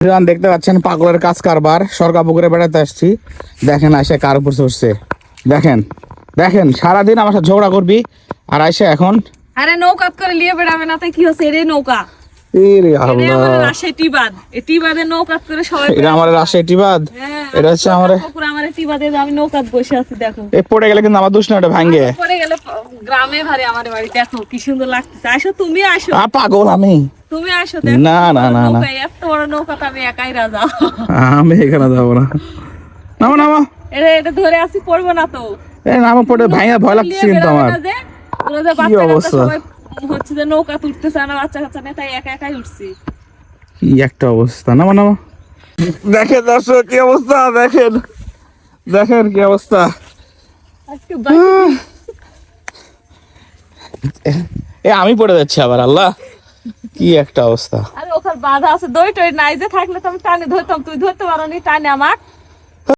দেখতে পাচ্ছেন পাগলের কাজ কারবার, সরকার পুকুরে বেড়াতে আসছি। দেখেন আয়সা কার উপর চড়ছে, দেখেন দেখেন সারাদিন আমার সাথে ঝগড়া করবি আর আয়সা এখন আরে নৌকা করে লিয়ে বেড়াবে না তাই কি হচ্ছে? এরে নৌকা, এরে এরে আল্লাহ, আমাদের রাজশাহী টিবাদ, এই টিবাদে নৌকা করে সবাই এটা আমার রাজশাহী টিবাদ, এটা হচ্ছে আমার পুকুর, আমার টিবাদে আমি নৌকা বসে আছি। দেখো এ পড়ে গেলে কিন্তু আমার দোষ না, এটা ভাঙ্গে পরে গেলে গ্রামে ভারে আমার বাড়ি। দেখো কি সুন্দর লাগতেছে। আসো তুমি, আসো পাগল আমি, তুমি আসো। দেখো না না না না, এত বড় নৌকাটা আমি একাই রাজা। আমি এখানে যাবো না, নামো নামো, এটা ধরে আসি, পড়বো না তো। এ নামো, পড়ে ভাঙা ভয় লাগছে কিন্তু আমার। কি অবস্থা, হচ্ছে যে নৌকা তুলতেছে না, বাচ্চা কাচ্চা নেই, তাই একা একাই উঠছি। কি একটা অবস্থা, নামো নামো। দেখেন দর্শক কি অবস্থা, দেখেন দেখেন কি অবস্থা। আজকে এ আমি পড়ে যাচ্ছি আবার, আল্লাহ কি একটা অবস্থা। আরে ওখানে বাধা আছে, দই টই নাই যে, থাকলে তো আমি টানে ধরতাম, তুই ধরতে পারো নি টানে আমার।